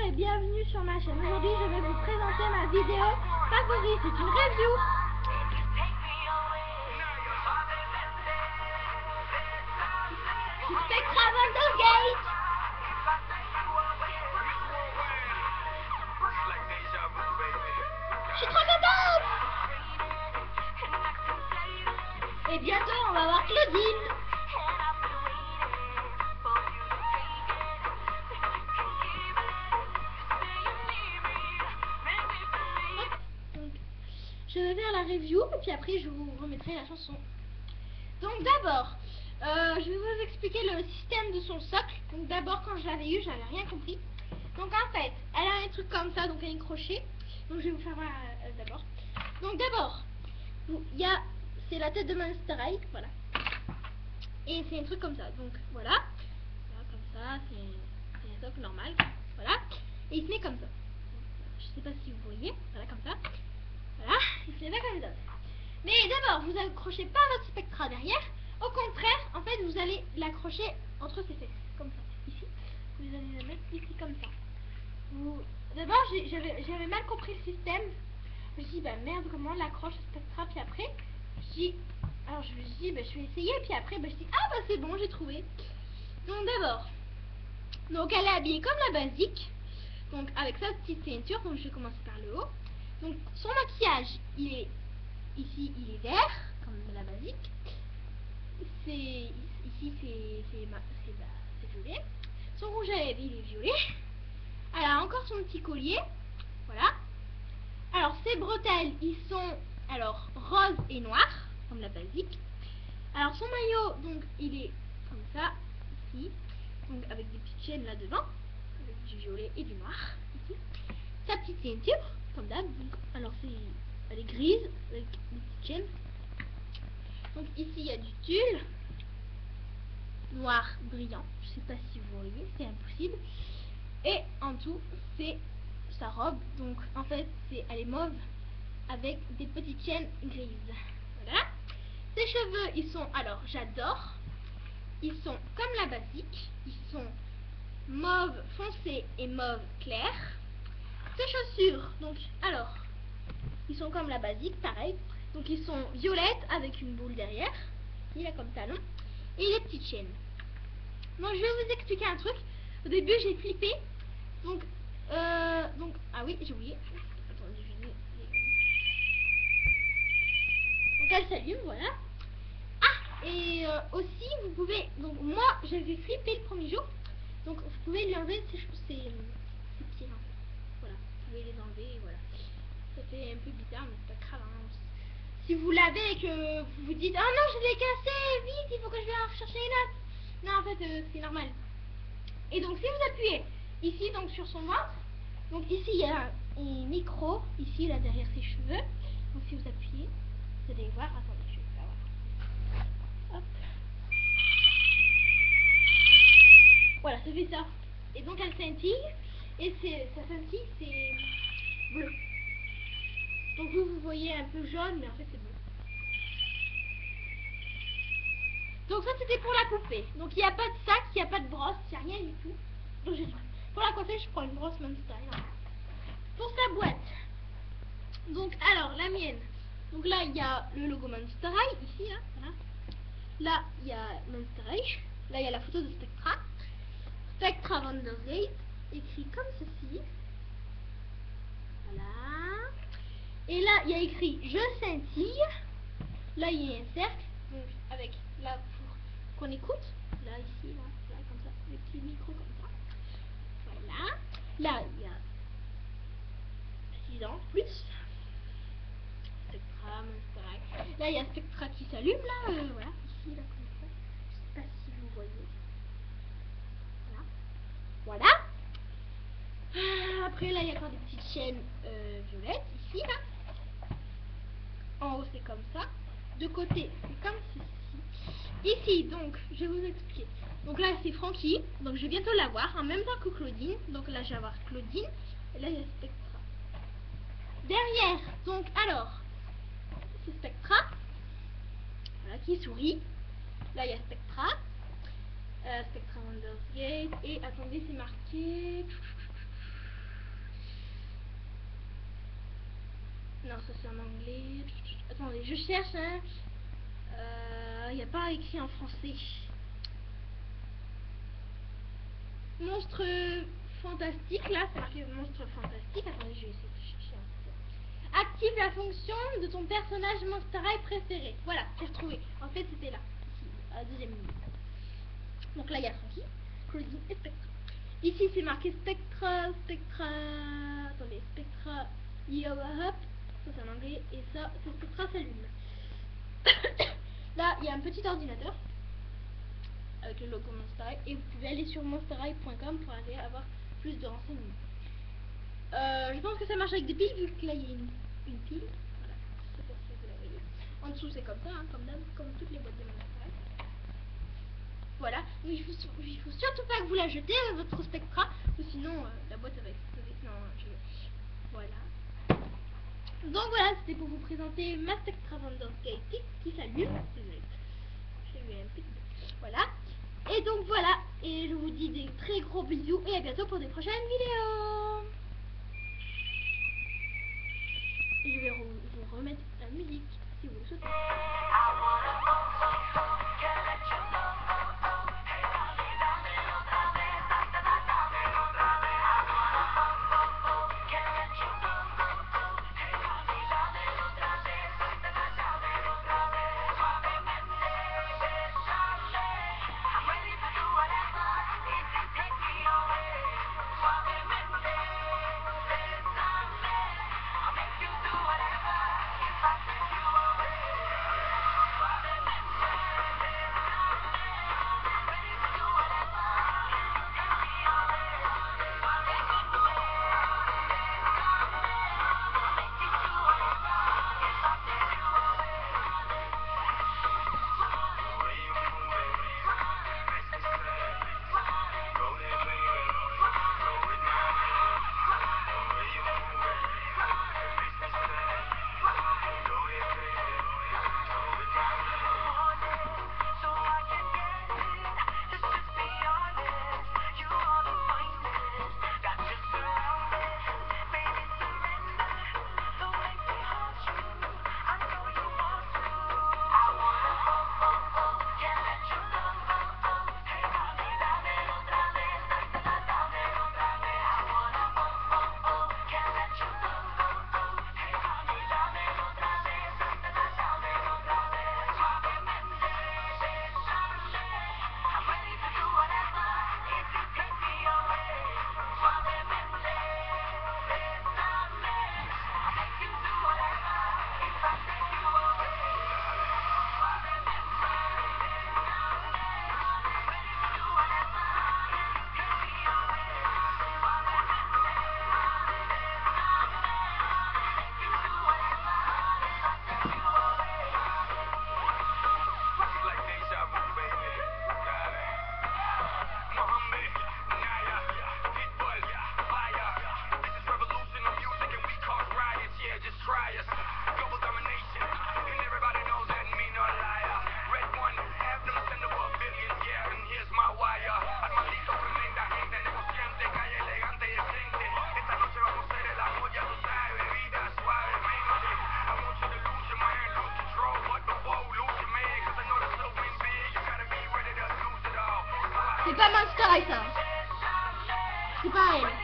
et bienvenue sur ma chaîne. Aujourd'hui je vais vous présenter ma vidéo favorite, c'est une review. Spectra Baldur's Gate. Je suis trop contente. Et bientôt on va voir Claudine. Je vais faire la review et puis après je vous remettrai la chanson. Donc d'abord, je vais vous expliquer le système de son socle. Donc d'abord quand je l'avais eu, j'avais rien compris. Donc en fait, elle a un truc comme ça, donc elle a un crochet. Donc je vais vous faire d'abord. Donc d'abord, il y a, c'est la tête de Monster High, voilà. Et c'est un truc comme ça, donc voilà. Voilà comme ça, c'est un socle normal, voilà. Et il se met comme ça. Je sais pas si vous voyez, voilà comme ça. Voilà, il se met pas comme ça. Mais d'abord, vous accrochez pas votre Spectra derrière. Au contraire, en fait, vous allez l'accrocher entre ses fesses, comme ça, ici. Vous allez la mettre ici, comme ça. D'abord, j'avais mal compris le système. Je me suis dit, bah merde, comment on l'accroche au Spectra. Puis après, alors je me suis dit, bah je vais essayer. Puis après, bah je dis, ah bah c'est bon, j'ai trouvé. Donc d'abord, donc elle est habillée comme la basique. Donc avec sa petite ceinture, donc je vais commencer par le haut. Donc son maquillage, il est ici, il est vert, comme la basique. Ici, c'est violet. Son rouge à lèvres, il est violet. Elle a encore son petit collier. Voilà. Alors, ses bretelles, ils sont alors rose et noir, comme la basique. Alors, son maillot, donc, il est comme ça, ici. Donc, avec des petites chaînes là devant, avec du violet et du noir, ici. Sa petite ceinture, comme d'hab. Alors, elle est grise, avec des petites chaînes. Donc, ici, il y a du tulle noir brillant, je sais pas si vous voyez, c'est impossible. Et en tout, c'est sa robe, donc en fait, elle est mauve avec des petites chaînes grises. Voilà. Ses cheveux, ils sont, alors j'adore, ils sont comme la basique, ils sont mauve foncé et mauve clair. Ses chaussures, donc alors, ils sont comme la basique, pareil, donc ils sont violettes avec une boule derrière, il a comme talon, et les petites chaînes. Donc je vais vous expliquer un truc. Au début j'ai flippé. Donc ah oui, j'ai oublié. Attendez, je vais... Donc elle s'allume, voilà. Ah, et aussi vous pouvez, donc moi j'avais flippé le premier jour. Donc vous pouvez lui enlever ces pieds là. Voilà, vous pouvez les enlever, voilà. Ça fait un peu bizarre, mais c'est pas grave, hein. Si vous l'avez et que vous vous dites, ah non je l'ai cassé, vite, il faut que je vais en chercher une autre. Non, en fait, c'est normal. Et donc, si vous appuyez ici, donc sur son ventre, donc ici, il y a un micro, ici, là, derrière ses cheveux. Donc, si vous appuyez, vous allez voir. Attendez, je vais faire voir. Hop. Voilà, ça fait ça. Et donc, elle scintille. Et sa scintille, c'est bleu. Donc, vous voyez un peu jaune, mais en fait, c'est bleu. Donc ça c'était pour la couper. Donc il n'y a pas de sac, il n'y a pas de brosse, il n'y a rien du tout. Donc pour la coiffer je prends une brosse Monster. Pour sa boîte. Donc alors la mienne. Donc là il y a le logo Monster High ici là. Voilà. Là il y a Monster High. Là il y a la photo de Spectra. Spectra Baldur's Gate. Écrit comme ceci. Voilà. Et là il y a écrit je scintille. Là il y a un cercle. Donc avec là pour qu'on écoute, là ici, là comme ça, des petits micros comme ça. Voilà. Là il y a 6 ans plus. Spectra, Monster High. Là il y a Spectra qui s'allume là, voilà, ici là comme ça. Je sais pas si vous voyez. Voilà. Voilà. Après là il y a encore des petites chaînes violettes ici là. En haut c'est comme ça. De côté c'est comme ceci. Ici, donc, je vais vous expliquer. Donc là, c'est Frankie. Donc, je vais bientôt la voir en même temps que Claudine. Donc là, je vais avoir Claudine. Et là, il y a Spectra. Derrière, donc, alors, c'est Spectra. Voilà, qui sourit. Là, il y a Spectra. Spectra Baldur's Gate. Et attendez, c'est marqué. non, ça c'est en anglais. Attendez, je cherche, hein. Il n'y a pas écrit en français. Monstre fantastique, là, c'est marqué monstre fantastique. Attendez, je vais essayer de chercher un peu. Active la fonction de ton personnage Monster High préféré. Voilà, j'ai retrouvé. En fait, c'était là, ici, à la deuxième ligne. Donc là, il y a Frankie, Claudine et Spectra. Ici, c'est marqué Spectra. Attendez, Spectra, Yo Up. Ça, c'est en anglais. Et ça, c'est Spectra s'allume. Là, il y a un petit ordinateur avec le logo Monster High, et vous pouvez aller sur monsterhigh.com pour aller avoir plus de renseignements. Je pense que ça marche avec des piles, vu que là il y a une pile. Voilà, je sais pas si vous la voyez. En dessous c'est comme ça, hein, comme toutes les boîtes de Monster High. Voilà, donc il faut surtout pas que vous la jetez, votre Spectra, ou sinon la boîte va exploser. Non, voilà. Donc voilà, c'était pour vous présenter ma Spectra Vendor qui s'allume. Désolée, j'ai eu un petit... Voilà. Et donc voilà, et je vous dis des très gros bisous et à bientôt pour des prochaines vidéos. Et je vais vous remettre la musique si vous le souhaitez. C'est pas Monster High ça. C'est pas elle.